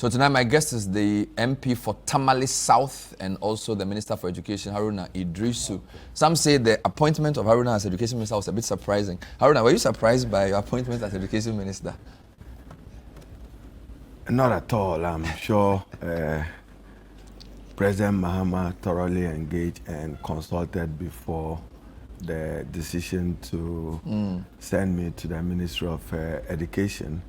So tonight my guest is the MP for Tamale South and also the Minister for Education, Haruna Iddrisu. Some say the appointment of Haruna as Education Minister was a bit surprising. Haruna, were you surprised by your appointment as Education Minister? Not at all. I'm sure President Mahama thoroughly engaged and consulted before the decision to send me to the Ministry of Education.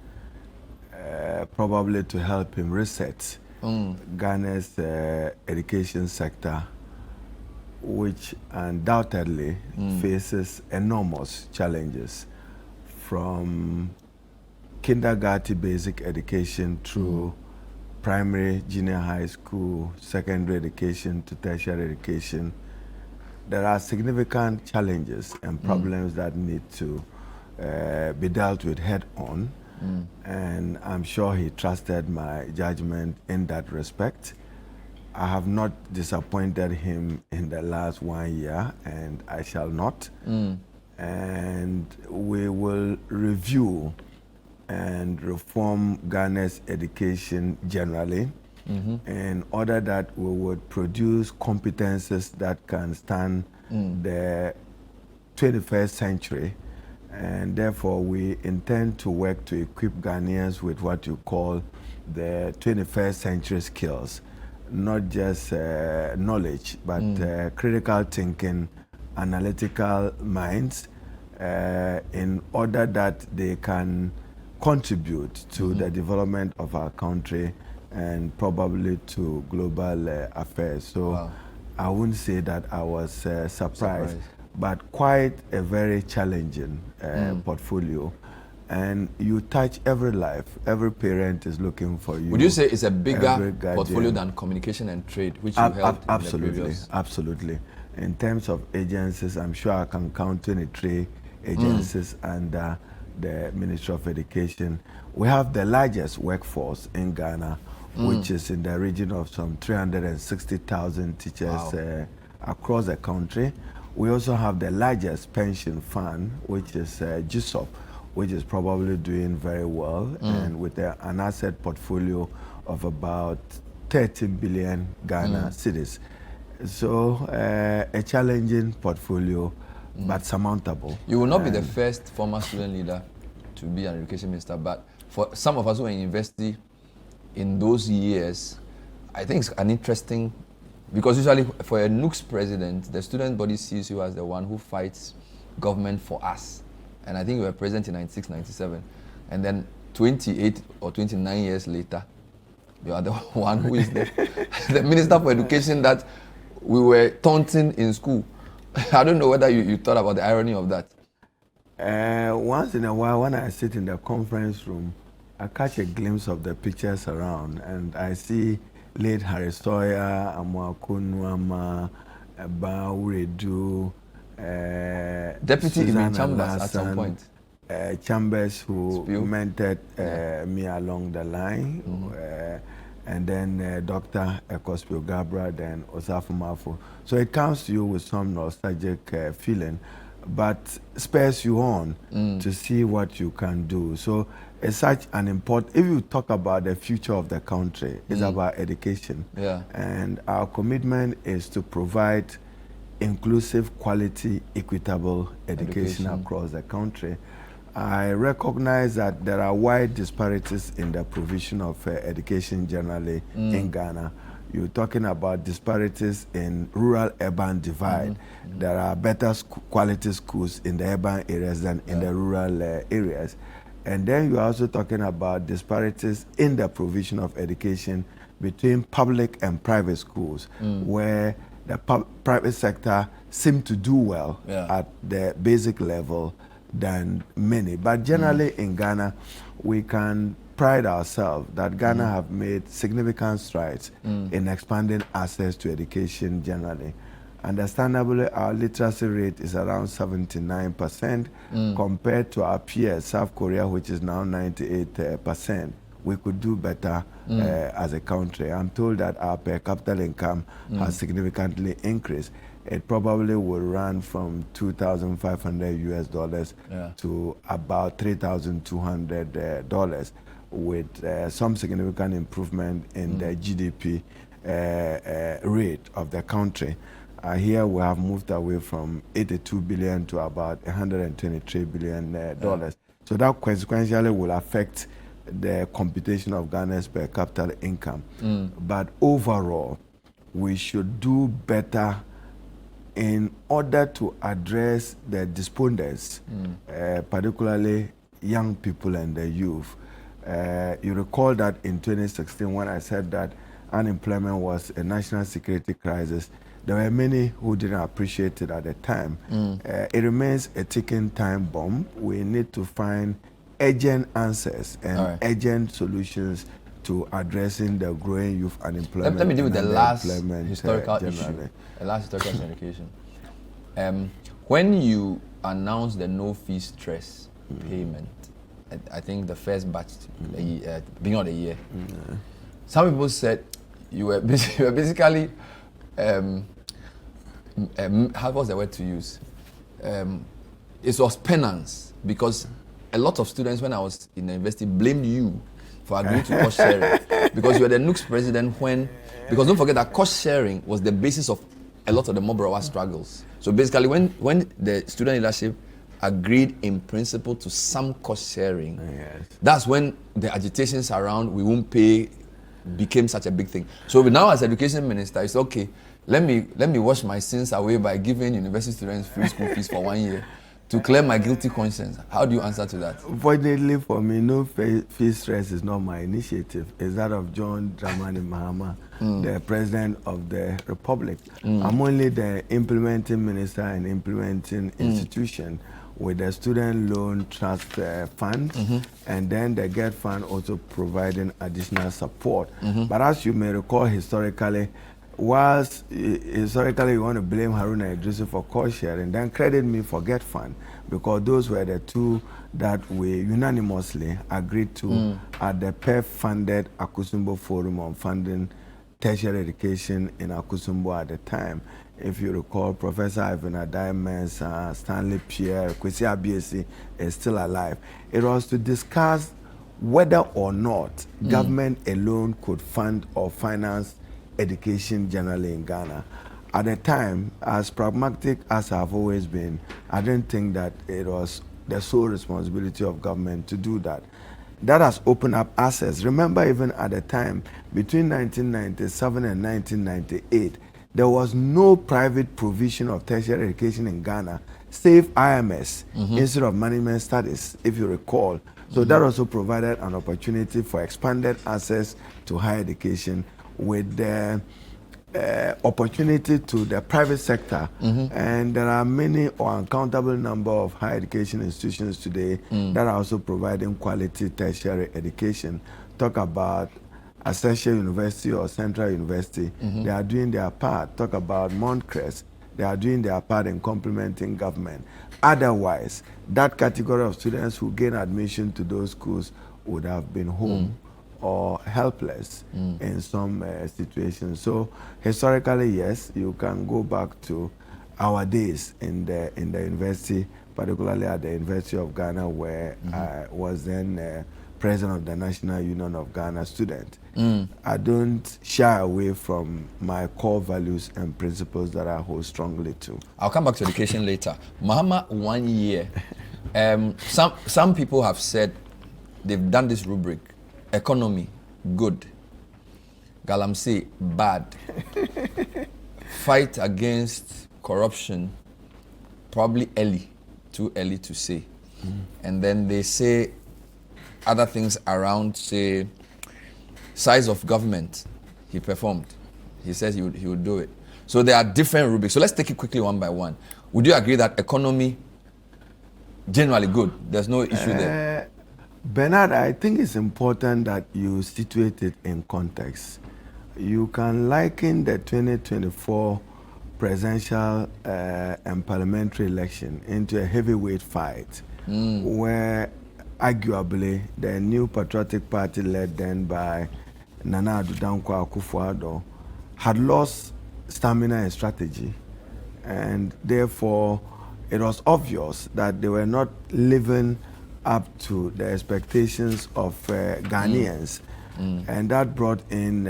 Probably to help him reset Ghana's education sector, which undoubtedly faces enormous challenges from kindergarten basic education through primary, junior high school, secondary education to tertiary education. There are significant challenges and problems that need to be dealt with head on. And I'm sure he trusted my judgment in that respect. I have not disappointed him in the last 1 year, and I shall not. And we will review and reform Ghana's education generally in order that we would produce competences that can stand the 21st century. And therefore, we intend to work to equip Ghanaians with what you call the 21st century skills, not just knowledge, but critical thinking, analytical minds, in order that they can contribute to the development of our country and probably to global affairs. So I wouldn't say that I was surprised. But quite a very challenging portfolio. And you touch every life. Every parent is looking for you. Would you say it's a bigger portfolio than communication and trade, which you held absolutely, in the previous? Absolutely. In terms of agencies, I'm sure I can count 23 agencies under the Ministry of Education. We have the largest workforce in Ghana, which is in the region of some 360,000 teachers across the country. We also have the largest pension fund, which is GSOP, which is probably doing very well, and with an asset portfolio of about 30 billion Ghana cedis. So a challenging portfolio, but surmountable. You will not be the first former student leader to be an education minister, but for some of us who were in university in those years, I think it's an interesting. Because usually for a NUCS president, the student body sees you as the one who fights government for us. And I think you were president in 96, 97. And then 28 or 29 years later, you are the one who is the Minister for Education that we were taunting in school. I don't know whether you thought about the irony of that. Once in a while, when I sit in the conference room, I catch a glimpse of the pictures around, and I see late Harry Sawyer, Amwakunwama, Bauredu, Deputy Ibi Chambers at some point. Chambers, who mentored me along the line, and then Dr. Ekospio Gabra, then Osafo Mafo. So it comes to you with some nostalgic feeling, but spurs you on to see what you can do. So it's such an important, if you talk about the future of the country, it's about education. And our commitment is to provide inclusive, quality, equitable education across the country. I recognize that there are wide disparities in the provision of education generally in Ghana. You're talking about disparities in rural-urban divide. There are better quality schools in the urban areas than in the rural areas. And then you're also talking about disparities in the provision of education between public and private schools, where the private sector seem to do well at the basic level than many. But generally in Ghana, we can pride ourselves that Ghana have made significant strides in expanding access to education generally. Understandably, our literacy rate is around 79% compared to our peers, South Korea, which is now 98%. We could do better as a country. I'm told that our per capita income has significantly increased. It probably will run from $2,500 US to about $3,200. with some significant improvement in the GDP rate of the country. Here we have moved away from 82 billion to about 123 billion dollars. So that consequentially will affect the computation of Ghana's per capita income. But overall, we should do better in order to address the despondents, particularly young people and the youth. You recall that in 2016 when I said that unemployment was a national security crisis, there were many who didn't appreciate it at the time. It remains a ticking time bomb. We need to find urgent answers and urgent solutions to addressing the growing youth unemployment. Let me deal with the last historical issue. The last historical education. When you announced the no fee stress payment, I think the first batch, beginning of the year, some people said you were basically, how was the word to use? It was penance, because a lot of students when I was in the university blamed you for agreeing to cost sharing because you were the NUC's president because don't forget that cost sharing was the basis of a lot of the Mobarawa struggles. So basically when the student leadership agreed in principle to some cost sharing, that's when the agitations around we won't pay became such a big thing. So now as education minister, it's okay, let me wash my sins away by giving university students free school fees for 1 year to clear my guilty conscience. How do you answer to that? Fortunately for me, no fee stress is not my initiative. It's that of John Dramani Mahama, the President of the Republic. I'm only the implementing minister and implementing institution with the Student Loan Trust Fund, and then the GET Fund also providing additional support. But as you may recall historically, whilst historically you want to blame Haruna Iddrisu for cost sharing, then credit me for GET Fund, because those were the two that we unanimously agreed to at the PEF-funded Akusumbo Forum on Funding Tertiary Education in Akusumbo at the time. If you recall, Professor Ivan Adaimes, Stanley Pierre, Kwesi Abiesi is still alive. It was to discuss whether or not government alone could fund or finance education generally in Ghana. At the time, as pragmatic as I've always been, I didn't think that it was the sole responsibility of government to do that. That has opened up access. Remember, even at the time, between 1997 and 1998, there was no private provision of tertiary education in Ghana, save IMS, instead of management studies, if you recall. So that also provided an opportunity for expanded access to higher education with the opportunity to the private sector. And there are many or uncountable number of higher education institutions today that are also providing quality tertiary education. Talk about Essential University or Central University, they are doing their part. Talk about Montcrest, they are doing their part in complementing government. Otherwise, that category of students who gain admission to those schools would have been home or helpless in some situations. So historically, yes, you can go back to our days in the university, particularly at the University of Ghana, where I was then president of the National Union of Ghana Students. I don't shy away from my core values and principles that I hold strongly to. I'll come back to education later. Mahama, 1 year. Some people have said they've done this rubric. Economy, good. Galamsey, bad. Fight against corruption, probably early, too early to say. And then they say other things around, say, size of government. He performed. He says he would do it. So there are different rubrics. So let's take it quickly one by one. Would you agree that economy, generally good? There's no issue there. Bernard, I think it's important that you situate it in context. You can liken the 2024 presidential and parliamentary election into a heavyweight fight where arguably the New Patriotic Party, led then by Nana Addo Dankwa Akufo-Addo, had lost stamina and strategy, and therefore it was obvious that they were not living up to the expectations of Ghanaians. And that brought in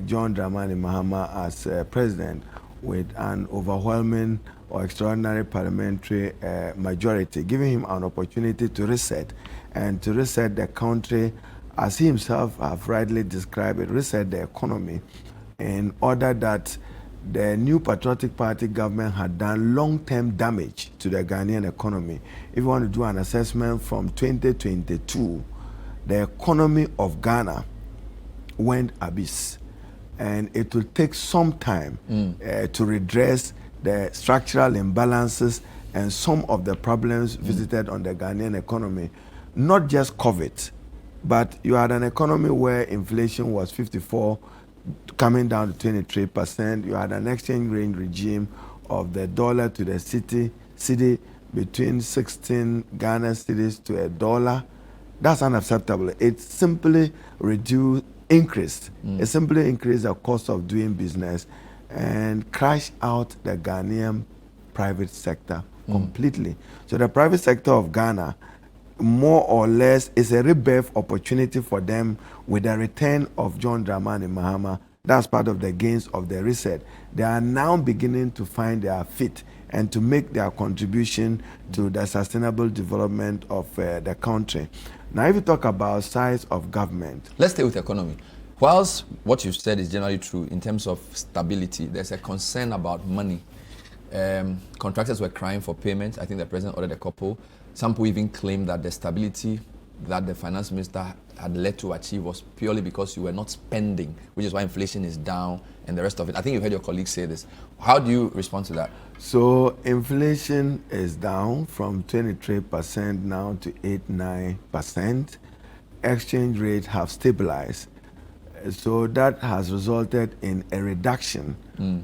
John Dramani Mahama as president with an overwhelming or extraordinary parliamentary majority, giving him an opportunity to reset and to reset the country, as he himself have rightly described it, reset the economy, in order that the new Patriotic Party government had done long-term damage to the Ghanaian economy. If you want to do an assessment from 2022, the economy of Ghana went abyss, and it will take some time to redress the structural imbalances and some of the problems visited on the Ghanaian economy. Not just COVID, but you had an economy where inflation was 54, coming down to 23%. You had an exchange rate regime of the dollar to the city between 16 Ghana cedis to $1. That's unacceptable. It simply increased. It simply increased the cost of doing business and crashed out the Ghanaian private sector completely. So the private sector of Ghana, more or less, is a rebirth opportunity for them with the return of John Dramani Mahama. That's part of the gains of the reset. They are now beginning to find their feet and to make their contribution to the sustainable development of the country. Now, if you talk about size of government, let's stay with economy. Whilst what you've said is generally true in terms of stability, there's a concern about money. Contractors were crying for payment. I think the president ordered a couple. Some people even claim that the stability that the finance minister had led to achieve was purely because you were not spending, which is why inflation is down and the rest of it. I think you heard your colleagues say this. How do you respond to that? So inflation is down from 23% now to 8-9%. Exchange rates have stabilized. So that has resulted in a reduction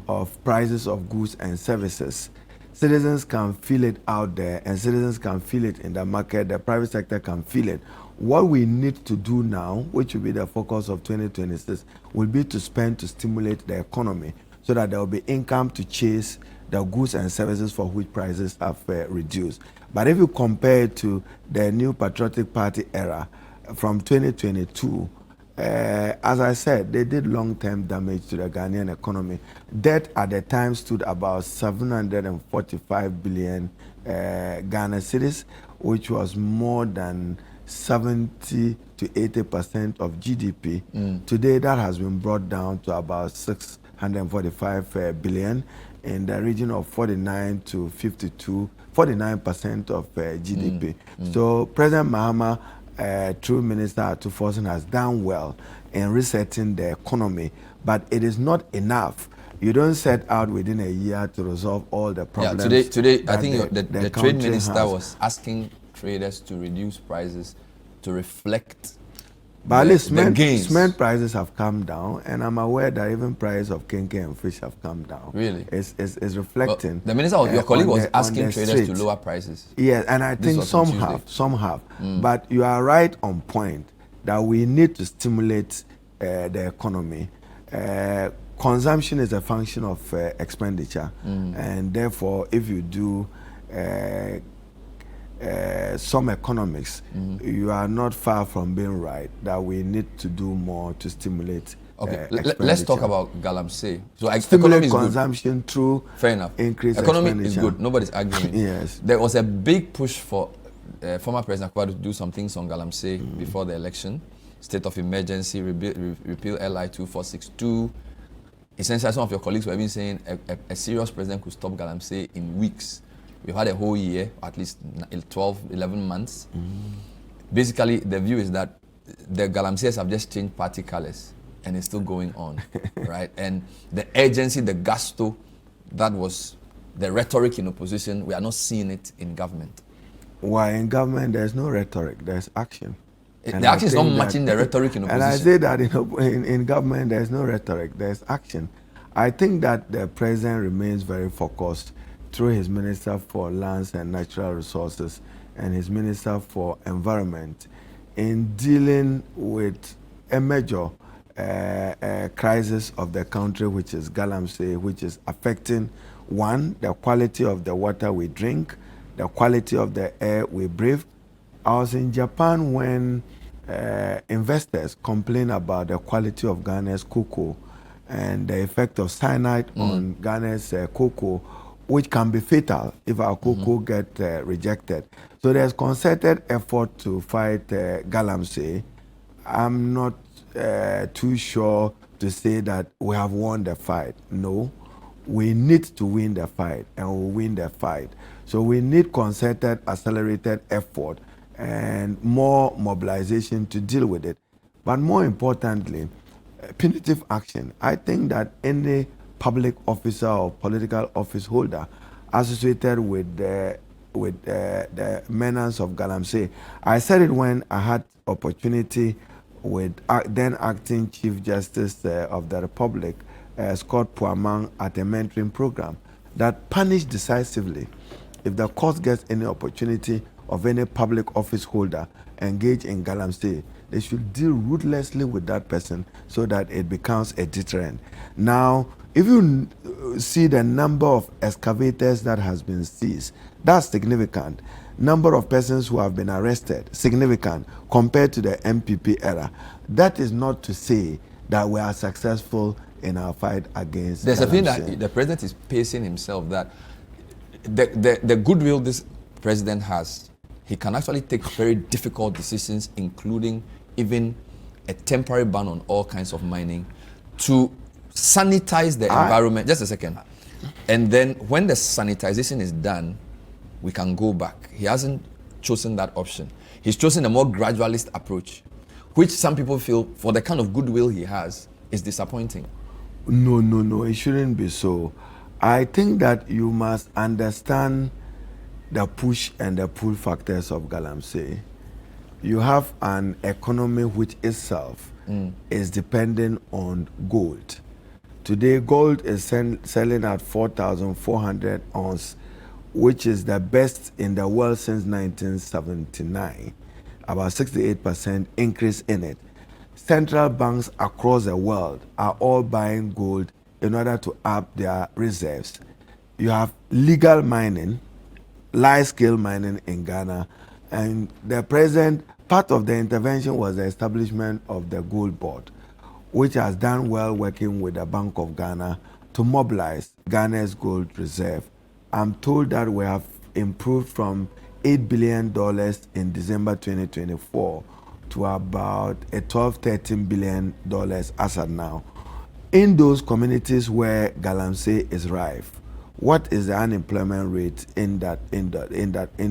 of prices of goods and services. Citizens can feel it out there, and citizens can feel it in the market. The private sector can feel it. What we need to do now, which will be the focus of 2026, will be to spend to stimulate the economy so that there will be income to chase the goods and services for which prices have reduced. But if you compare it to the new Patriotic Party era from 2022, as I said, they did long-term damage to the Ghanaian economy. Debt at the time stood about 745 billion Ghana cedis, which was more than 70 to 80% of GDP. Today, that has been brought down to about 645 billion, in the region of 49 to 49% of GDP. So President Mahama, through Minister Atuforsen, has done well in resetting the economy, but it is not enough. You don't set out within a year to resolve all the problems. Yeah, today I think the trade minister was asking traders to reduce prices to reflect but at least gains. Cement prices have come down, and I'm aware that even price of kenke and fish have come down. Really? It's reflecting. Well, the minister, your colleague, was asking traders to lower prices. Yes, and I think some have. But you are right on point that we need to stimulate the economy. Consumption is a function of expenditure, and therefore, if you do some economics, you are not far from being right that we need to do more to stimulate. Okay, let's talk about galamsey. So stimulate economy is consumption good. Through fair enough. Increased economy expenditure. is good. Nobody's arguing. Yes. There was a big push for former President Akufo-Addo to do some things on galamsey before the election. State of emergency, repeal LI 2462. Essentially, some of your colleagues were even saying a serious president could stop galamsey in weeks. We've had a whole year, at least 12, 11 months. Basically, the view is that the galamseys have just changed party colors and it's still going on, right? And the urgency, the gusto, that was the rhetoric in opposition. We are not seeing it in government. Why in government there's no rhetoric, there's action. The action is not matching the rhetoric in opposition. And I say that in government there's no rhetoric, there's action. I think that the president remains very focused through his Minister for Lands and Natural Resources and his Minister for Environment in dealing with a major crisis of the country, which is galamsey, which is affecting, one, the quality of the water we drink, the quality of the air we breathe, I was in Japan when investors complained about the quality of Ghana's cocoa and the effect of cyanide on Ghana's cocoa, which can be fatal if our cocoa get rejected. So there's concerted effort to fight galamsey. I'm not too sure to say that we have won the fight. No, we need to win the fight, and we'll win the fight. So we need concerted, accelerated effort and more mobilization to deal with it. But more importantly, punitive action. I think that any public officer or political office holder associated with the menace of galamsey. I said it when I had opportunity with then acting Chief Justice of the Republic, Scott Puamang, at a mentoring program that punish decisively if the court gets any opportunity of any public office holder engaged in galamsey. They should deal ruthlessly with that person so that it becomes a deterrent. Now, if you see the number of excavators that has been seized, that's significant. Number of persons who have been arrested, significant compared to the MPP era. That is not to say that we are successful in our fight against There's a galamsey. thing that the president is pacing himself, that the goodwill this president has, he can actually take very difficult decisions, including even a temporary ban on all kinds of mining, to sanitize the environment. Just a second. And then when the sanitization is done, we can go back. He hasn't chosen that option. He's chosen a more gradualist approach, which some people feel, for the kind of goodwill he has, is disappointing. No, it shouldn't be so. I think that you must understand the push and the pull factors of galamsey. You have an economy which itself is dependent on gold. Today, gold is selling at 4,400 ounce, which is the best in the world since 1979, about 68% increase in it. Central banks across the world are all buying gold in order to up their reserves. You have legal mining, large-scale mining in Ghana, and the present part of the intervention was the establishment of the Gold Board, which has done well working with the Bank of Ghana to mobilize Ghana's gold reserve. I'm told that we have improved from $8 billion in December 2024 to about $12-13 billion as of now. In those communities where galamsey is rife, what is the unemployment rate in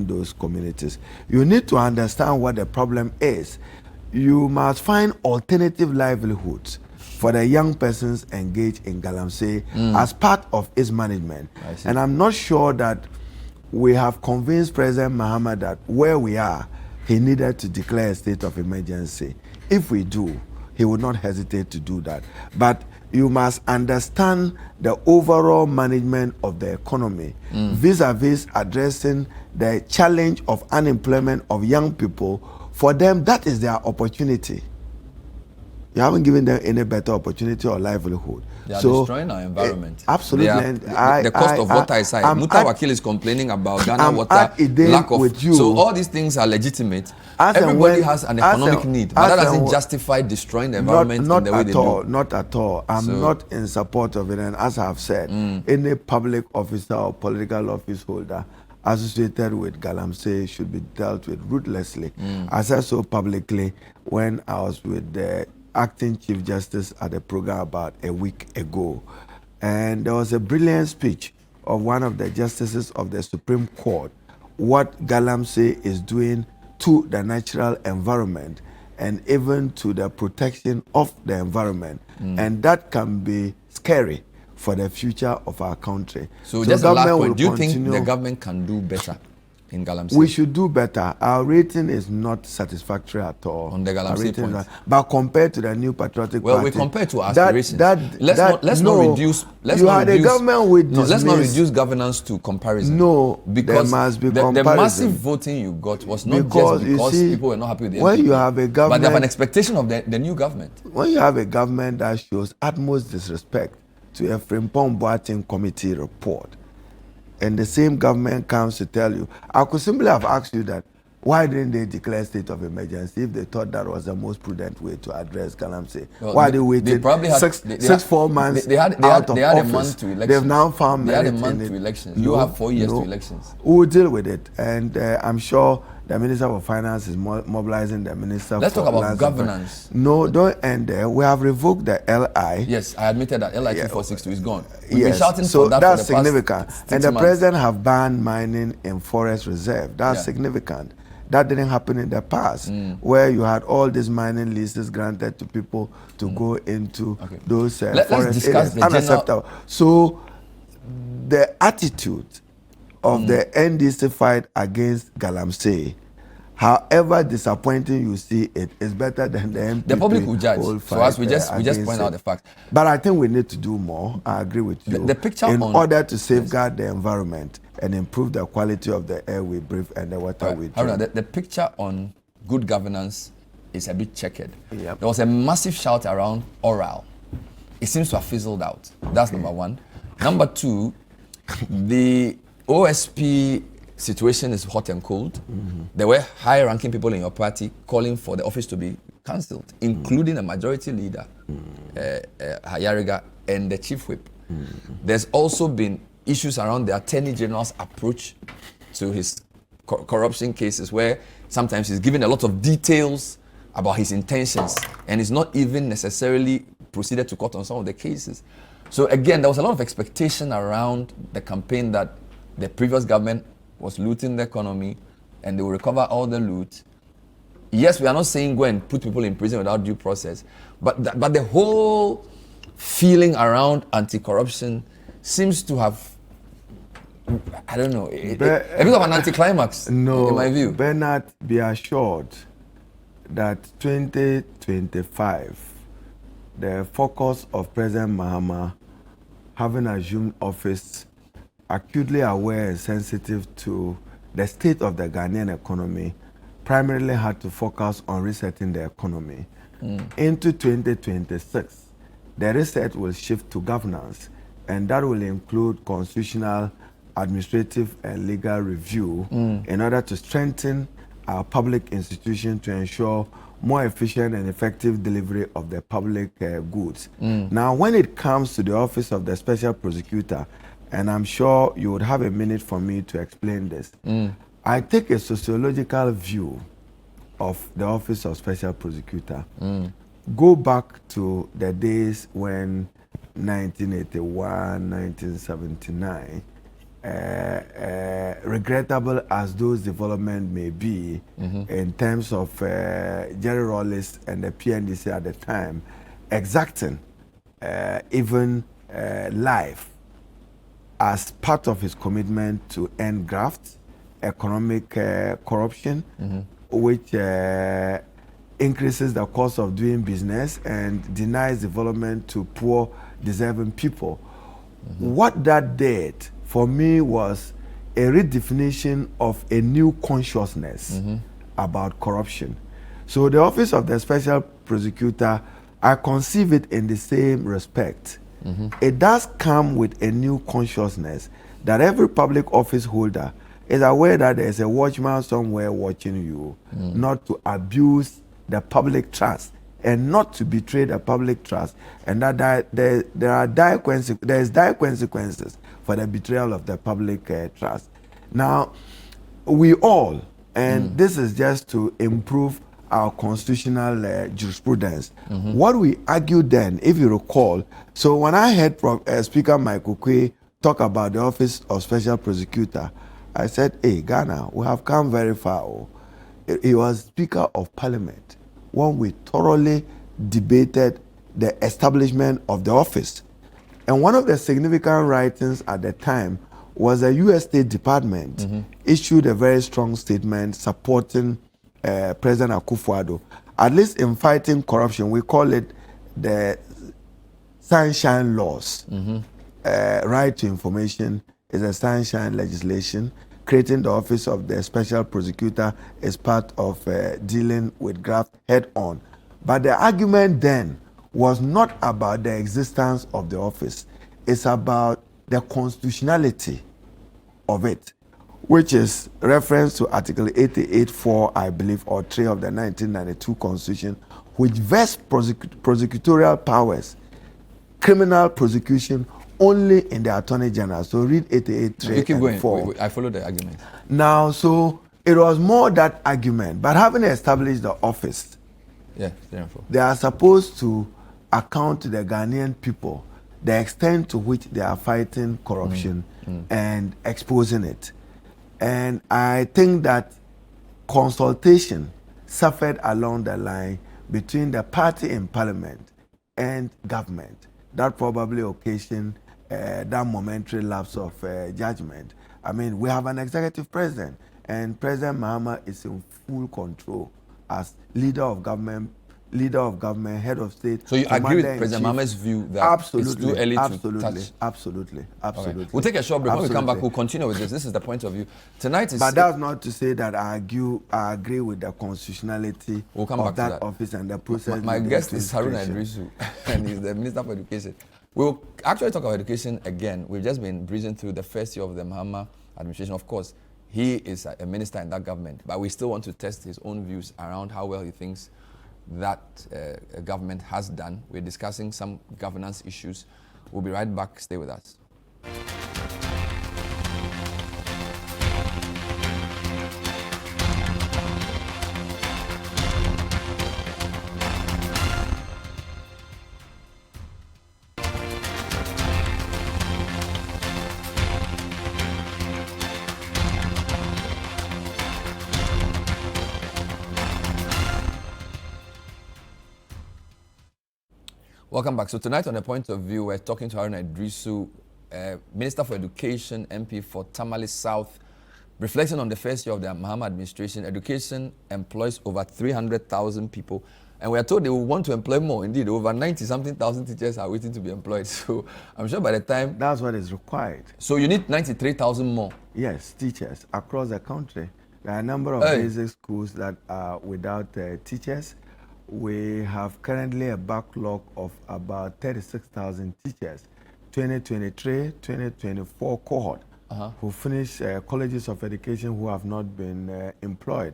those communities? You need to understand what the problem is. You must find alternative livelihoods for the young persons engaged in galamsey as part of its management. And I'm not sure that we have convinced President Mahama that where we are, he needed to declare a state of emergency. If we do, he would not hesitate to do that. But you must understand the overall management of the economy vis-a-vis addressing the challenge of unemployment of young people. For them, that is their opportunity. You haven't given them any better opportunity or livelihood. They are destroying our environment. Absolutely. The cost of water is high. Muta Wakil is complaining about Ghana water, lack of. So all these things are legitimate. Everybody has an economic need, but that doesn't justify destroying the environment in the way they do. Not at all. I'm not in support of it. And as I've said, any public officer or political office holder associated with galamsey should be dealt with ruthlessly. I said so publicly when I was with the acting Chief Justice at the program about a week ago. And there was a brilliant speech of one of the justices of the Supreme Court, what galamsey is doing to the natural environment and even to the protection of the environment. And that can be scary for the future of our country. So just the last point, do you think the government can do better in galamsey? We should do better. Our rating is not satisfactory at all. On the galamsey point. But compared to the New Patriotic Party... Well, we compare to aspirations. Let's not reduce governance to comparison. No, because there must be the massive voting you got was not because people were not happy with the NPP, you have a government, but they have an expectation of the new government. When you have a government that shows utmost disrespect to a Frimpong Boateng committee report, and the same government comes to tell you, I could simply have asked you that, Why didn't they declare state of emergency if they thought that was the most prudent way to address Galamsey? Well, Why they waited they probably had, 4 months they had out of they had office? A month to elections. They've now found they had a merit month in to it. elections. You have 4 years to elections. We'll deal with it, and I'm sure the Minister of Finance is mobilizing the Minister. Let's for talk about Lands governance. No, don't end there. We have revoked the LI. Yes, I admitted that LI 2462 is gone. We've Yes, been shouting so for that that's for the significant. past 6 And the months. president have banned mining in forest reserve. That's significant. That didn't happen in the past, where you had all these mining leases granted to people to go into those Let's forest discuss areas. the Unacceptable. So the attitude of the NDC fight against Galamsey, however disappointing you see it, is better than the MPP. The public will judge. So as we just point out the facts. But I think we need to do more. I agree with you. The picture in on, order to safeguard the environment and improve the quality of the air we breathe and the water we drink. Haruna, the picture on good governance is a bit checkered. Yep. There was a massive shout around oral. It seems to have fizzled out. That's number one. Number two, the OSP situation is hot and cold. There were high-ranking people in your party calling for the office to be cancelled, including a majority leader, Hayariga, and the chief whip. There's also been issues around the Attorney General's approach to his corruption cases, where sometimes he's given a lot of details about his intentions, and he's not even necessarily proceeded to court on some of the cases. So again, there was a lot of expectation around the campaign that the previous government was looting the economy and they will recover all the loot. Yes, we are not saying go and put people in prison without due process, but the whole feeling around anti-corruption seems to have, I don't know, a bit of an anticlimax, in my view. Bernard, be assured that 2025, the focus of President Mahama, having assumed office, acutely aware and sensitive to the state of the Ghanaian economy, primarily had to focus on resetting the economy. Into 2026, the reset will shift to governance, and that will include constitutional, administrative, and legal review in order to strengthen our public institutions to ensure more efficient and effective delivery of the public goods. Now, when it comes to the Office of the Special Prosecutor, and I'm sure you would have a minute for me to explain this, I take a sociological view of the Office of Special Prosecutor. Go back to the days when 1981, 1979, regrettable as those developments may be in terms of Jerry Rawlings and the PNDC at the time, exacting even life as part of his commitment to end graft, economic corruption, which increases the cost of doing business and denies development to poor, deserving people. What that did for me was a redefinition of a new consciousness about corruption. So the Office of the Special Prosecutor, I conceive it in the same respect. It does come with a new consciousness that every public office holder is aware that there's a watchman somewhere watching you, not to abuse the public trust and not to betray the public trust, and that there are dire consequences for the betrayal of the public trust. Now, we all, and this is just to improve our constitutional jurisprudence. What we argued then, if you recall, so when I heard Speaker Michael Kwe talk about the Office of Special Prosecutor, I said, hey, Ghana, we have come very far. He was Speaker of Parliament when we thoroughly debated the establishment of the office. And one of the significant writings at the time was the U.S. State Department issued a very strong statement supporting President Akufo-Addo, at least in fighting corruption. We call it the Sunshine Laws. Right to information is a sunshine legislation. Creating the Office of the Special Prosecutor is part of dealing with graft head on. But the argument then was not about the existence of the office. It's about the constitutionality of it. which is reference to Article 88.4, I believe, or 3 of the 1992 Constitution, which vests prosecutorial powers, criminal prosecution, only in the Attorney General. So read 88.3 You keep and going. 4. I follow the argument. Now, so it was more that argument, but having established the office, Yeah, 3 and 4. they are supposed to account to the Ghanaian people the extent to which they are fighting corruption and exposing it. And I think that consultation suffered along the line between the party in parliament and government. That probably occasioned that momentary lapse of judgment. I mean, we have an executive president, and President Mahama is in full control as leader of government, head of state. So you agree with President Mahama's view that it's too early to touch? Absolutely. Okay. We'll take a short break. When we come back, we'll continue with this. This is the point of view. Tonight is... But that's not to say that I agree with the constitutionality of that office and the process. My guest is Haruna Iddrisu, and he's the Minister for Education. We'll actually talk about education again. We've just been breezing through the first year of the Mahama administration. Of course, he is a minister in that government, but we still want to test his own views around how well he thinks that government has done. We're discussing some governance issues. We'll be right back. Stay with us. Welcome back. So tonight on The Point of View, we're talking to Haruna Iddrisu, Minister for Education, MP for Tamale South, reflecting on the first year of the Mahama administration. Education employs over 300,000 people, and we are told they will want to employ more. Indeed, over 90-something thousand teachers are waiting to be employed. So I'm sure by the time... That's what is required. So you need 93,000 more? Yes, teachers across the country. There are a number of basic schools that are without teachers. We have currently a backlog of about 36,000 teachers. 2023-2024 cohort who finished colleges of education who have not been employed.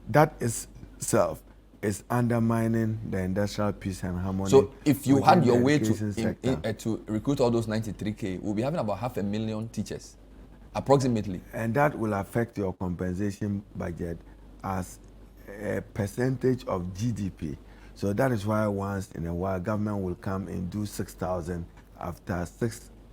That itself is undermining the industrial peace and harmony. So if you had your way to recruit all those 93K, we'll be having about 500,000 teachers, approximately. And that will affect your compensation budget as a percentage of GDP. So that is why once in a while government will come and do 6,000 after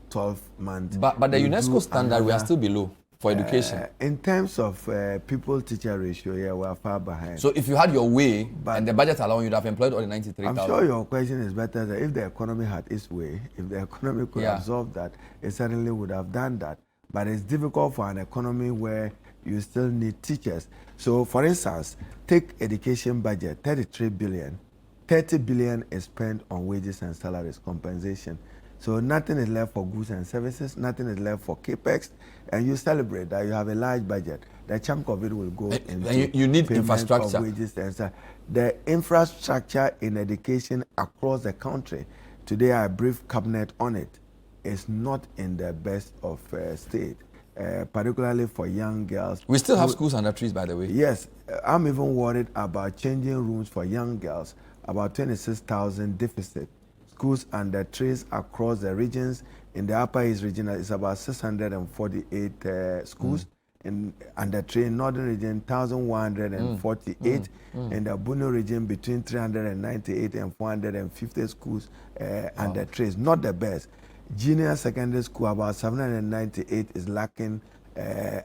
12 months. But the UNESCO standard, we are still below for education. In terms of people-teacher ratio, yeah, we are far behind. So if you had your way and the budget allowing, you'd have employed all the 93,000. I'm sure your question is better than if the economy had its way, if the economy could absorb that, it certainly would have done that. But it's difficult for an economy where you still need teachers. So for instance, take education budget, 33 billion. 30 billion is spent on wages and salaries, compensation. So nothing is left for goods and services, nothing is left for capex, and you celebrate that you have a large budget. The chunk of it will go into you need infrastructure. Of wages and the infrastructure in education across the country, today I briefed cabinet on it, is not in the best of state. Particularly for young girls. We still have schools under trees, by the way. Yes, I'm even worried about changing rooms for young girls. About 26,000 deficit. Schools under trees across the regions. In the Upper East region, it's about 648 schools. In under tree, in Northern region, 1,148. In the Bunu region, between 398 and 450 schools under trees. Not the best. Junior secondary school, about 798 is lacking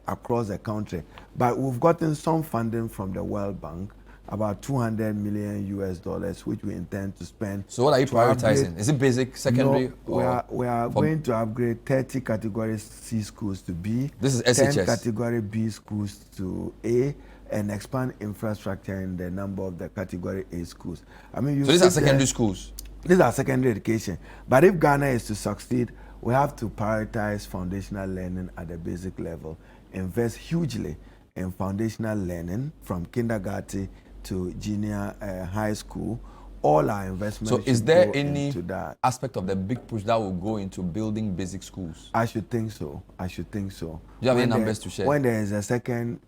across the country. But we've gotten some funding from the World Bank, about $200 million, which we intend to spend. So what are you prioritizing? Is it basic, secondary? No, we are going to upgrade 30 category C schools to B. This is SHS. 10 category B schools to A, and expand infrastructure in the number of the category A schools. I mean, so these are secondary schools? These are secondary education. But if Ghana is to succeed, we have to prioritize foundational learning at the basic level, invest hugely in foundational learning from kindergarten to junior high school, all our investment. So is there go any into that. aspect of the big push that will go into building basic schools? I should think so. I should think so. Do you have any numbers to share? When there is a second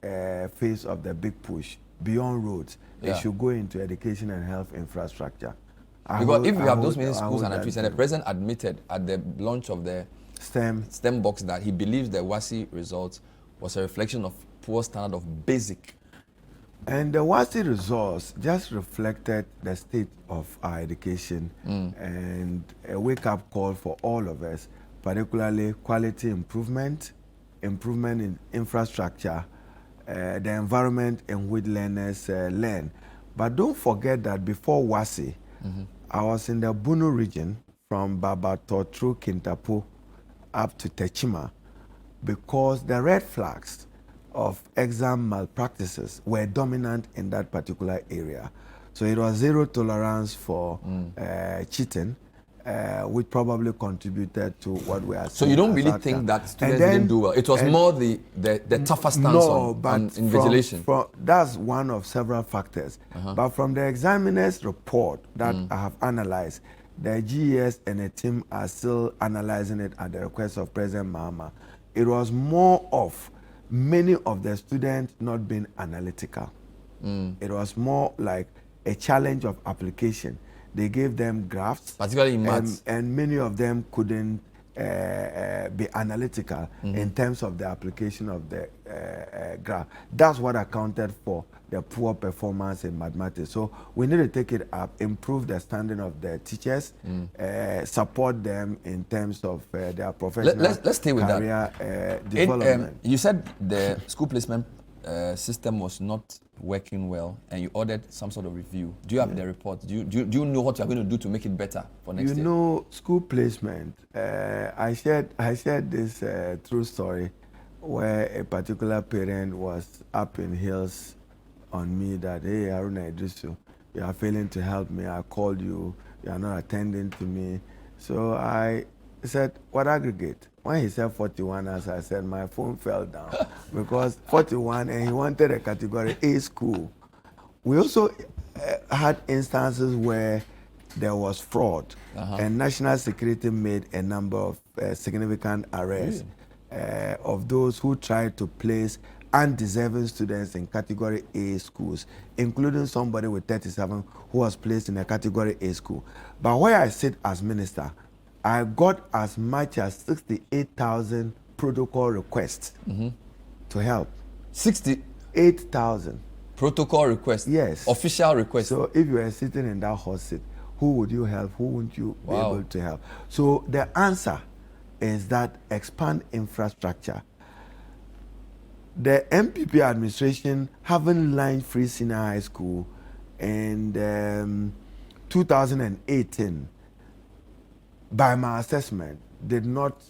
phase of the big push beyond roads, it should go into education and health infrastructure. Because if you have those many schools and trees, and the president admitted at the launch of the STEM box that he believes the WASSCE results was a reflection of poor standard of basic. And the WASSCE results just reflected the state of our education and a wake-up call for all of us, particularly quality improvement in infrastructure, the environment in which learners learn. But don't forget that before WASSCE, I was in the Bunu region from Babato through Kintapo up to Techima because the red flags of exam malpractices were dominant in that particular area. So it was zero tolerance for cheating, which probably contributed to what we are seeing. So you don't really think that students didn't do well? It was more the tougher stance on invigilation? That's one of several factors. But from the examiner's report that I have analyzed, the GES and a team are still analyzing it at the request of President Mahama. It was more of many of the students not being analytical. It was more like a challenge of application. They gave them graphs, particularly in maths, and many of them couldn't be analytical in terms of the application of the graph. That's what accounted for the poor performance in mathematics. So we need to take it up, improve the standing of the teachers, support them in terms of their professional let's stay with career development. You said the school placement system was not working well, and you ordered some sort of review. Do you have the report? Do you know what you are going to do to make it better for next year? You know, school placement. I shared this true story where a particular parent was up in hills on me that, hey, Haruna Iddrisu, you are failing to help me. I called you. You are not attending to me. So I said, what aggregate? When he said 41, as I said, my phone fell down because 41, and he wanted a category A school. We also had instances where there was fraud, and national security made a number of significant arrests of those who tried to place undeserving students in category A schools, including somebody with 37 who was placed in a category A school. But where I sit as minister, I got as much as 68,000 protocol requests to help. 68,000 protocol requests? Yes. Official requests? So if you were sitting in that hot seat, who would you help? Who wouldn't you be able to help? So the answer is that expand infrastructure. The MPP administration having launched free senior high school in 2018, by my assessment, did not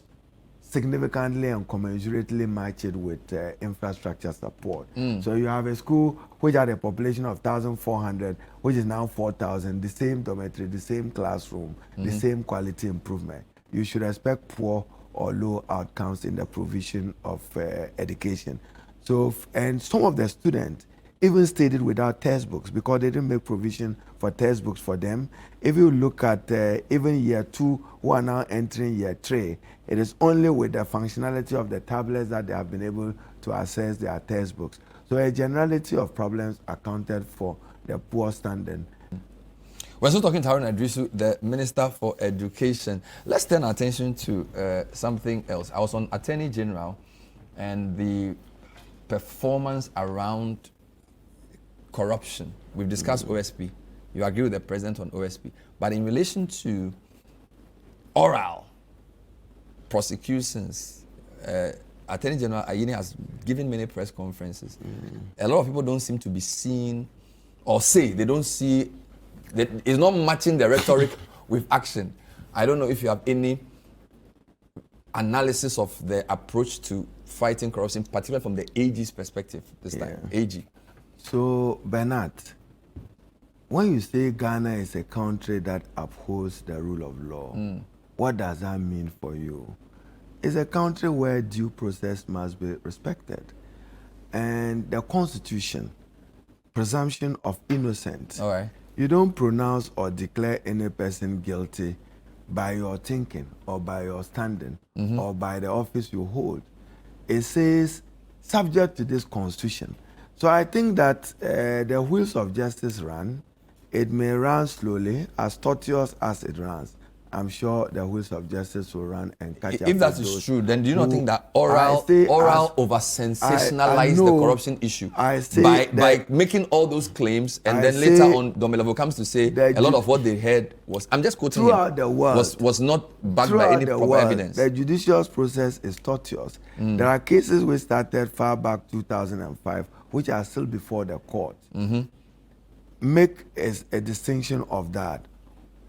significantly and commensurately match it with infrastructure support. So you have a school which had a population of 1,400, which is now 4,000, the same dormitory, the same classroom, the same quality improvement. You should expect poor or low outcomes in the provision of education. So, and some of the students even studied without textbooks because they didn't make provision for textbooks for them. If you look at even year 2 who are now entering year 3, it is only with the functionality of the tablets that they have been able to access their textbooks. So a generality of problems accounted for the poor standing. We're still talking to Haruna Iddrisu, the Minister for Education. Let's turn our attention to something else. I was on Attorney General and the performance around corruption. We've discussed OSP. You agree with the President on OSP. But in relation to oral prosecutions, Attorney General Ayine has given many press conferences. A lot of people don't seem to be seeing or say they don't see that it's not matching the rhetoric with action. I don't know if you have any analysis of the approach to fighting corruption, particularly from the AG's perspective this time. AG. So, Bernard, when you say Ghana is a country that upholds the rule of law, what does that mean for you? It's a country where due process must be respected. And the Constitution, presumption of innocence, You don't pronounce or declare any person guilty by your thinking or by your standing or by the office you hold. It says subject to this constitution. So I think that the wheels of justice run. It may run slowly, as tortuous as it runs. I'm sure the wheels of justice will run and catch up. If that is true, then do you not think that oral over sensationalize the corruption issue by making all those claims, and then later on Domelevo comes to say a lot of what they heard was, I'm just quoting him, was not backed by any proper evidence. The judicial process is tortuous. There are cases which started far back 2005, which are still before the court. Make a distinction of that.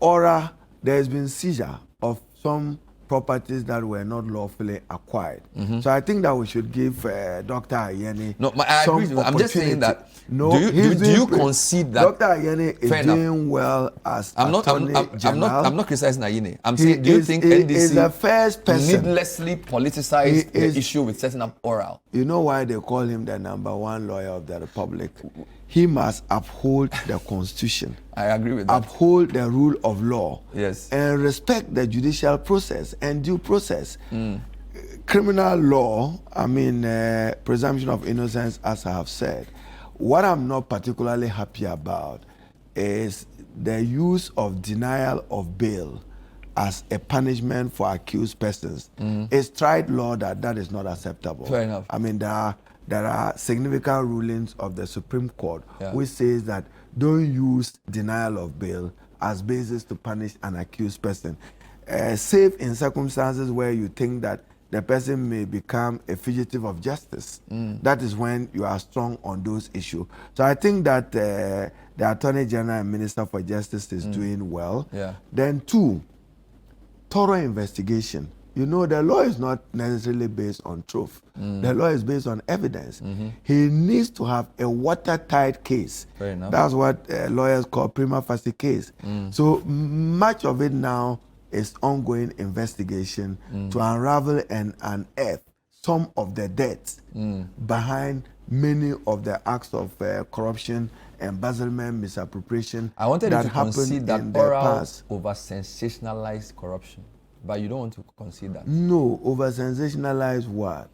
Oral, there has been seizure of some properties that were not lawfully acquired. So I think that we should give Dr. Ayeni some opportunity. I'm just saying that. No, do you concede that Dr. Ayeni is doing well as Attorney General? I'm not criticizing Ayeni. I'm saying, do you think NDC is the first person needlessly politicized the issue with setting up oral? You know why they call him the #1 lawyer of the Republic? He must uphold the Constitution. I agree with that. Uphold the rule of law. Yes. And respect the judicial process and due process. Criminal law, presumption of innocence, as I have said. What I'm not particularly happy about is the use of denial of bail as a punishment for accused persons. It's tried law that is not acceptable. Fair enough. There are significant rulings of the Supreme Court which says that don't use denial of bail as basis to punish an accused person, save in circumstances where you think that the person may become a fugitive of justice. That is when you are strong on those issues. So I think that the Attorney General and Minister for Justice is doing well. Then 2, thorough investigation. You know, the law is not necessarily based on truth. The law is based on evidence. He needs to have a watertight case. Fair enough. That's what lawyers call prima facie case. So much of it now is ongoing investigation to unravel and unearth some of the debts behind many of the acts of corruption, embezzlement, misappropriation. I wanted that you to concede that in the oral past. over sensationalized corruption. But you don't want to concede that. No, over sensationalized what?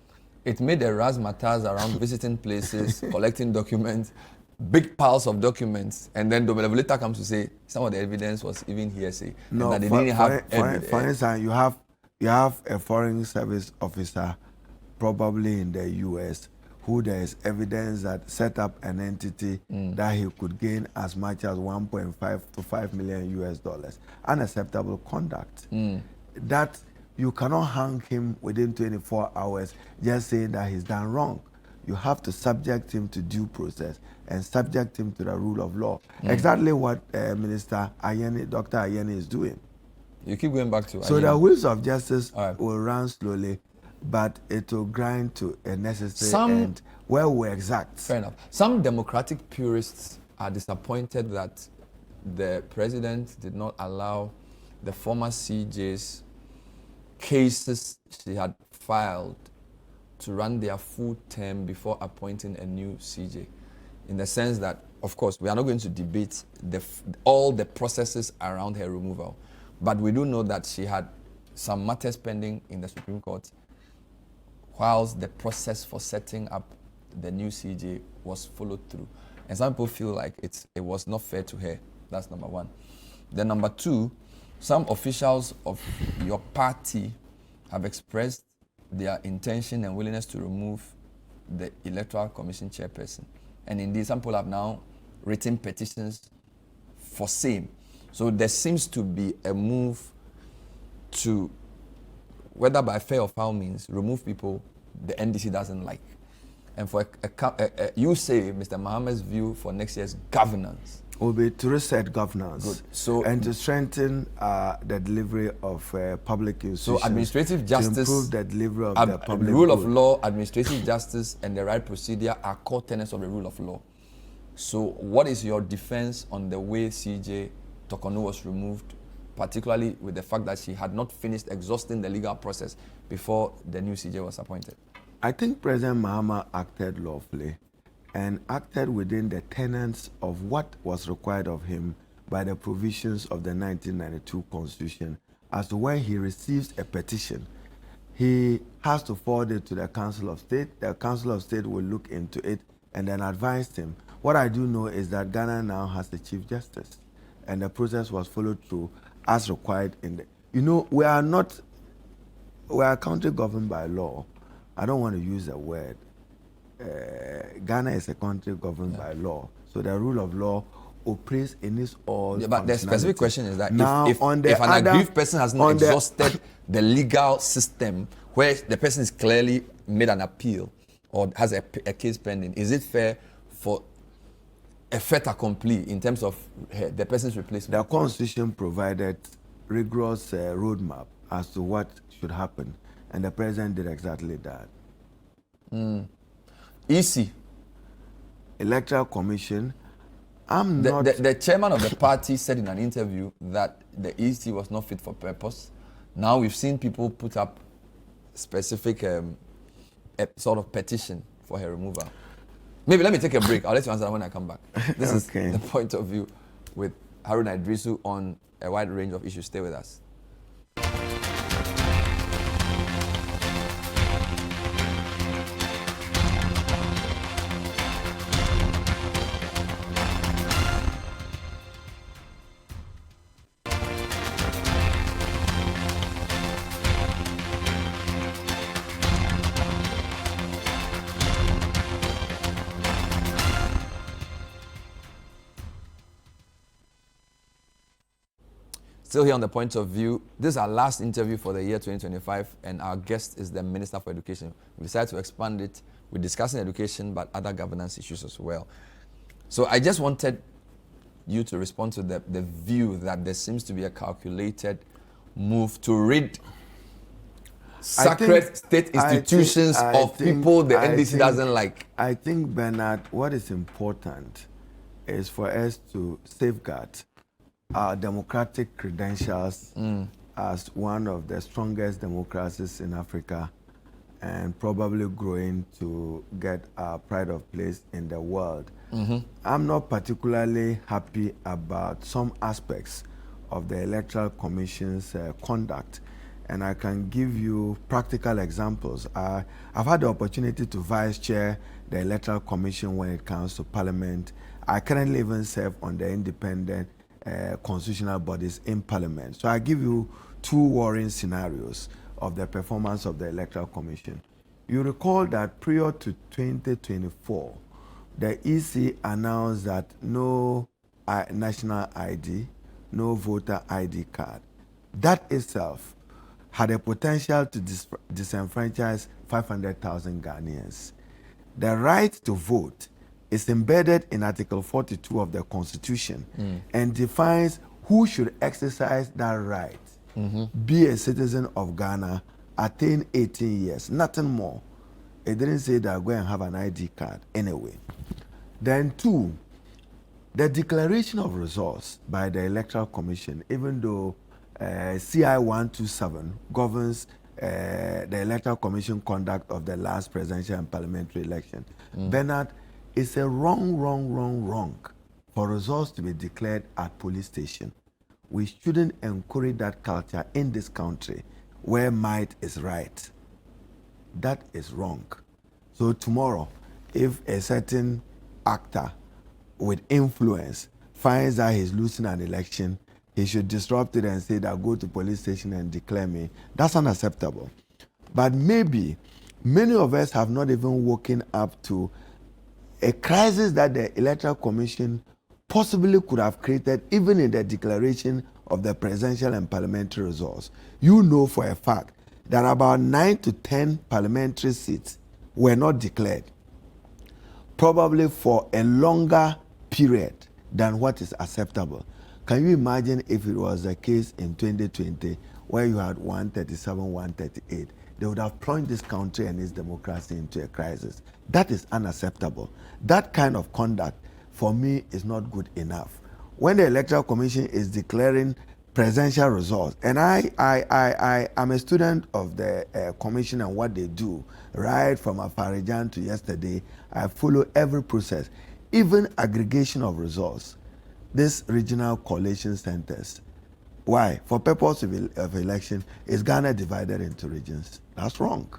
It made a razzmatazz around visiting places, collecting documents, big piles of documents, and then Domelevo later comes to say some of the evidence was even hearsay. No, and that they didn't have for instance, you have a foreign service officer, probably in the U.S., who there is evidence that set up an entity that he could gain as much as 1.5 to 5 million US dollars. Unacceptable conduct. That you cannot hang him within 24 hours just saying that he's done wrong. You have to subject him to due process and subject him to the rule of law. Exactly what Minister Ayeni, Dr. Ayeni is doing. You keep going back to So Ayeni. the wheels of justice will run slowly, but it will grind to a necessary end where we exact. Fair enough. Some democratic purists are disappointed that the president did not allow the former CJ's cases she had filed to run their full term before appointing a new CJ. In the sense that, of course, we are not going to debate all the processes around her removal, but we do know that she had some matters pending in the Supreme Court whilst the process for setting up the new CJ was followed through. And some people feel like it was not fair to her. That's number one. Then number two, some officials of your party have expressed their intention and willingness to remove the Electoral Commission chairperson. And indeed, some people have now written petitions for same. So there seems to be a move to, whether by fair or foul means, remove people the NDC doesn't like. And for you say, Mr. Mahama's view for next year's governance will be to reset governance. Good. So, and to strengthen the delivery of public institutions. So administrative justice, to improve the delivery of the public rule good. of law, administrative justice, and the right procedure are core tenets of the rule of law. So what is your defense on the way CJ Tokonu was removed, particularly with the fact that she had not finished exhausting the legal process before the new CJ was appointed? I think President Mahama acted lawfully and acted within the tenets of what was required of him by the provisions of the 1992 Constitution as to when he receives a petition, he has to forward it to the Council of State. The Council of State will look into it and then advise him. What I do know is that Ghana now has a Chief Justice, and the process was followed through as required in the... You know, we are a country governed by law. I don't want to use the word. Ghana is a country governed by law. So the rule of law operates in its all. Yeah, but the specific question is that now, if an aggrieved person has not exhausted the legal system where the person is clearly made an appeal or has a case pending, is it fair for a fait accompli in terms of the person's replacement? The Constitution provided rigorous roadmap as to what should happen, and the president did exactly that. EC. Electoral Commission. The chairman of the party said in an interview that the EC was not fit for purpose. Now we've seen people put up specific sort of petition for her removal. Maybe let me take a break. I'll let you answer that when I come back. This is the point of view with Haruna Iddrisu on a wide range of issues. Stay with us. Still here on the point of view. This is our last interview for the year 2025, and our guest is the Minister for Education. We decided to expand it. We're discussing education, but other governance issues as well. So I just wanted you to respond to the view that there seems to be a calculated move to rid sacred state institutions of people the NDC doesn't like. I think, Bernard, what is important is for us to safeguard our democratic credentials as one of the strongest democracies in Africa and probably growing to get our pride of place in the world. I'm not particularly happy about some aspects of the Electoral Commission's conduct, and I can give you practical examples. I've had the opportunity to vice chair the Electoral Commission when it comes to Parliament. I currently even serve on the independent constitutional bodies in Parliament. So I give you two worrying scenarios of the performance of the Electoral Commission. You recall that prior to 2024, the EC announced that no national ID, no voter ID card. That itself had a potential to disenfranchise 500,000 Ghanaians. The right to vote is embedded in Article 42 of the Constitution and defines who should exercise that right. Be a citizen of Ghana, attain 18 years, nothing more. It didn't say that go and have an ID card anyway. Then two, the declaration of results by the Electoral Commission, even though CI 127 governs the Electoral Commission conduct of the last presidential and parliamentary election, Bernard, it's a wrong for results to be declared at police station. We shouldn't encourage that culture in this country where might is right. That is wrong. So tomorrow, if a certain actor with influence finds that he's losing an election, he should disrupt it and say that go to police station and declare me. That's unacceptable. But maybe many of us have not even woken up to a crisis that the Electoral Commission possibly could have created even in the declaration of the presidential and parliamentary results. You know for a fact that about 9 to 10 parliamentary seats were not declared, probably for a longer period than what is acceptable. Can you imagine if it was the case in 2020 where you had 137, 138? They would have plunged this country and its democracy into a crisis. That is unacceptable. That kind of conduct, for me, is not good enough. When the Electoral Commission is declaring presidential results, and I am a student of the Commission and what they do, right from Afarijan to yesterday, I follow every process, even aggregation of results. these regional coalition centers. Why? For purpose of election, is Ghana divided into regions? That's wrong.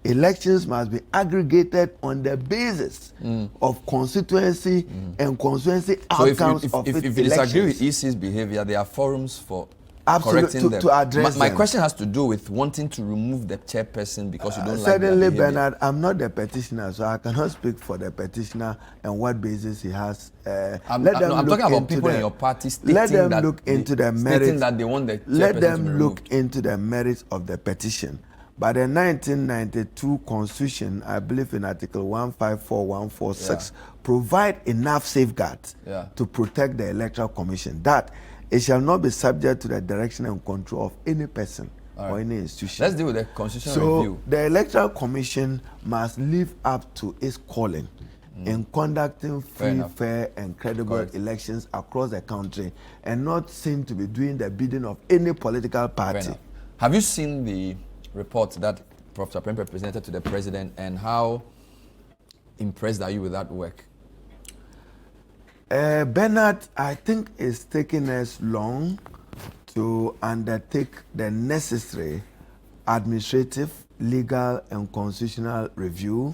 Elections must be aggregated on the basis of constituency and constituency outcomes of its if you disagree with EC's behavior, there are forums for correcting them. To address my them. question has to do with wanting to remove the chairperson because you don't like Certainly, their behavior. Bernard, I'm not the petitioner, so I cannot speak for the petitioner and what basis he has. I'm talking about people in your party stating let them that look into the merits. Stating that they want the chairperson Let to them be look removed. into the merits of the petition. By the 1992 Constitution, I believe in Article 154, provide enough safeguards to protect the Electoral Commission that it shall not be subject to the direction and control of any person or any institution. Let's deal with the constitutional review. So the Electoral Commission must live up to its calling in conducting free, fair, and credible elections across the country, and not seem to be doing the bidding of any political party. Have you seen the report that Professor Prempeh presented to the president, and how impressed are you with that work? Bernard, I think it's taking us long to undertake the necessary administrative, legal, and constitutional review.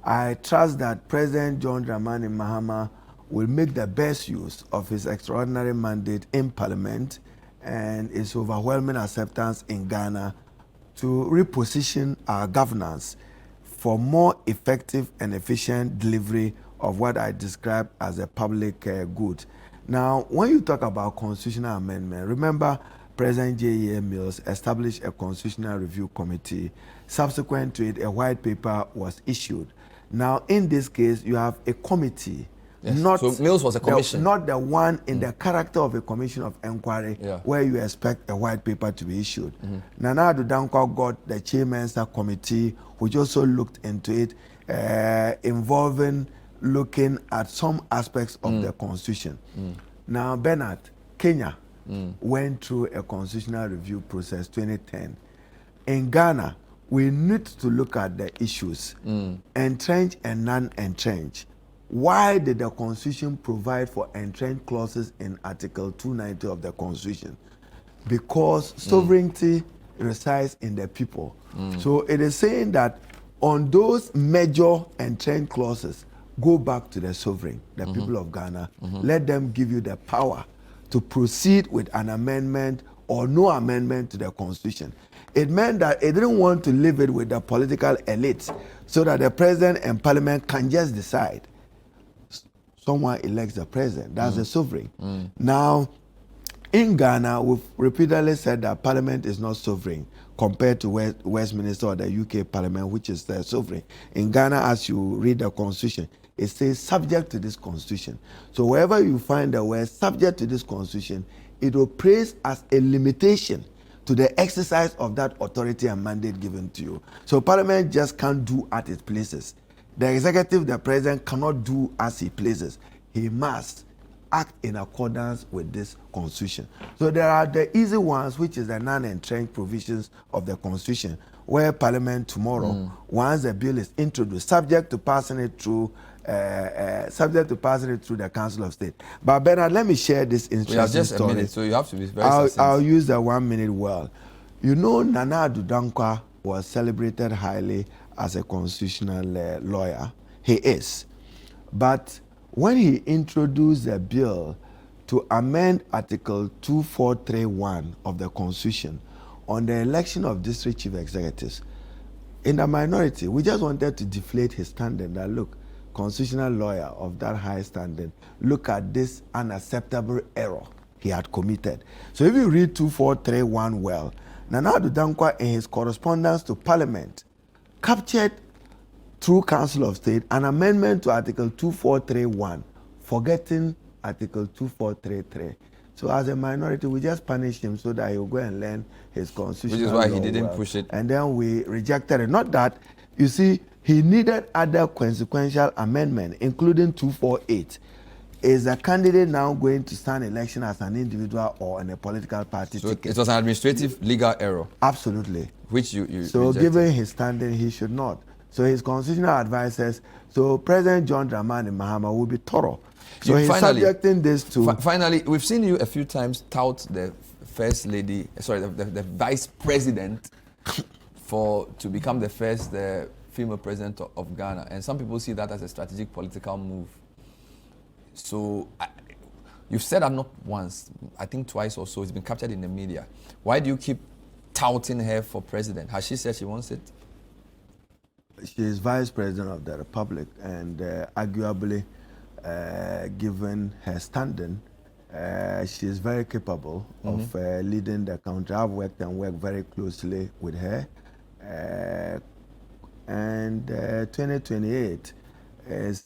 I trust that President John Dramani Mahama will make the best use of his extraordinary mandate in Parliament and its overwhelming acceptance in Ghana to reposition our governance for more effective and efficient delivery of what I described as a public good. Now, when you talk about constitutional amendment, remember President J.E.A. Mills established a constitutional review committee. Subsequent to it, a white paper was issued. Now, in this case, you have a committee. Not so Mills was a commission. Not the one in the character of a commission of inquiry where you expect a white paper to be issued. Nana Addo Dankwa got the chairman's committee, which also looked into it, involving looking at some aspects of the constitution. Now, Bernard, Kenya went through a constitutional review process 2010. In Ghana, we need to look at the issues, entrenched and non-entrenched. Why did the Constitution provide for entrenched clauses in Article 290 of the Constitution? Because sovereignty resides in the people. So it is saying that on those major entrenched clauses, go back to the sovereign, the people of Ghana. Let them give you the power to proceed with an amendment or no amendment to the Constitution. It meant that it didn't want to leave it with the political elite so that the president and parliament can just decide. Someone elects the president. That's the sovereign. Now, in Ghana, we've repeatedly said that parliament is not sovereign compared to Westminster or the UK parliament, which is the sovereign. In Ghana, as you read the constitution, it says subject to this constitution. So wherever you find the word subject to this constitution, it operates as a limitation to the exercise of that authority and mandate given to you. So parliament just can't do at its places. The executive, the president, cannot do as he pleases. He must act in accordance with this constitution. So there are the easy ones, which is the non-entrenched provisions of the constitution, where parliament tomorrow, once the bill is introduced, subject to passing it through the Council of State. But Bernard, let me share this interesting story. We have just a minute, so you have to be very succinct. I'll use the 1 minute well. You know, Nana Addo Dankwa was celebrated highly as a constitutional lawyer. He is. But when he introduced a bill to amend Article 2431 of the Constitution on the election of district chief executives, in the minority, we just wanted to deflate his standing. That look, constitutional lawyer of that high standing, look at this unacceptable error he had committed. So if you read 2431 well, Nana Addo Dankwa in his correspondence to Parliament captured through Council of State an amendment to Article 2431, forgetting Article 2433. So as a minority, we just punished him so that he'll go and learn his constitutional Which is why he didn't push it. And then we rejected it. Not that, you see, he needed other consequential amendment, including 248. Is a candidate now going to stand election as an individual or on a political party ticket? It was an administrative legal error. Absolutely. Which you So rejected. given his standing, he should not. So his constitutional advisors, so President John Dramani Mahama will be thorough. So he's finally, subjecting this to... Finally, we've seen you a few times tout the first lady, sorry, the vice president to become the first female president of Ghana. And some people see that as a strategic political move. So you've said that not once, I think twice or so. It's been captured in the media. Why do you keep touting her for president? Has she said she wants it? She is vice president of the republic, and arguably, given her standing, she is very capable of leading the country. I've worked very closely with her. And 2028 is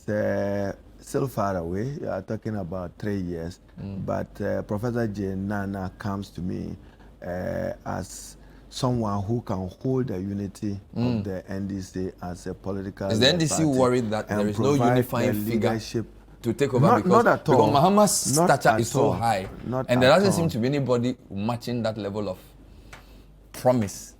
still far away. You are talking about 3 years. But Professor Jane Nana comes to me as someone who can hold the unity of the NDC as a political party. Is the NDC worried that there is no unifying figure to take over? Not at all. Because Mahama's stature is so high. And there doesn't seem to be anybody matching that level of promise.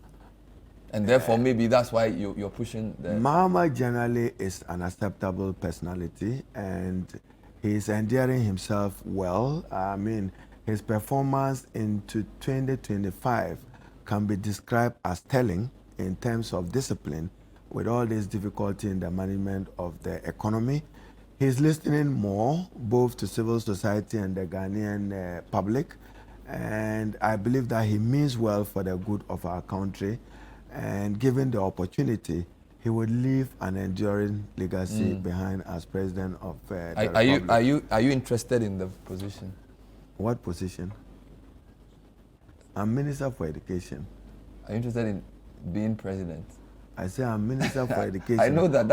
And therefore, maybe that's why you're pushing the... Mahama generally is an acceptable personality, and he's endearing himself well. I mean, his performance into 2025 can be described as telling in terms of discipline with all this difficulty in the management of the economy. He's listening more, both to civil society and the Ghanaian public, and I believe that he means well for the good of our country, and given the opportunity, he would leave an enduring legacy behind as president of the republic. Are you interested in the position? What position? I'm Minister for Education. Are you interested in being president? I say I'm Minister for Education. I know that.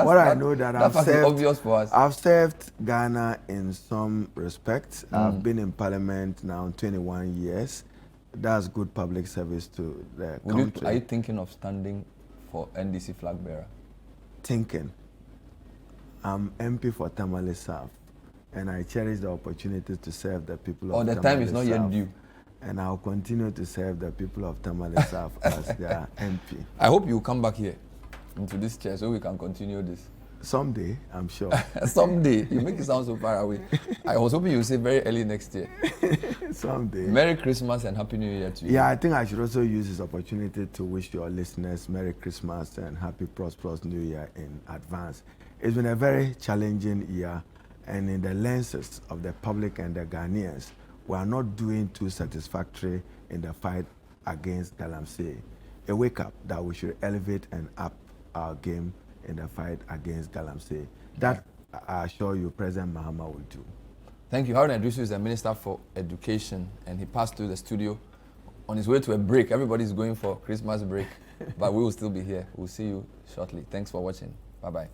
I've served Ghana in some respects. I've been in Parliament now 21 years. That's good public service to the country. Are you thinking of standing for NDC flag bearer? Thinking. I'm MP for Tamale South, and I cherish the opportunity to serve the people of Tamale South. The time is not yet due. And I'll continue to serve the people of Tamale South as their MP. I hope you come back here into this chair so we can continue this. Someday, I'm sure. Someday. You make it sound so far away. I was hoping you would say very early next year. Someday. Merry Christmas and Happy New Year to you. Yeah, I think I should also use this opportunity to wish your listeners Merry Christmas and Happy Prosperous New Year in advance. It's been a very challenging year, and in the lenses of the public and the Ghanaians, we are not doing too satisfactory in the fight against Galamsey. A wake-up that we should elevate and up our game in the fight against Galamsey. That, I assure you, President Mahama will do. Thank you. Haruna Iddrisu is the Minister for Education, and he passed through the studio on his way to a break. Everybody's going for Christmas break, but we will still be here. We'll see you shortly. Thanks for watching. Bye-bye.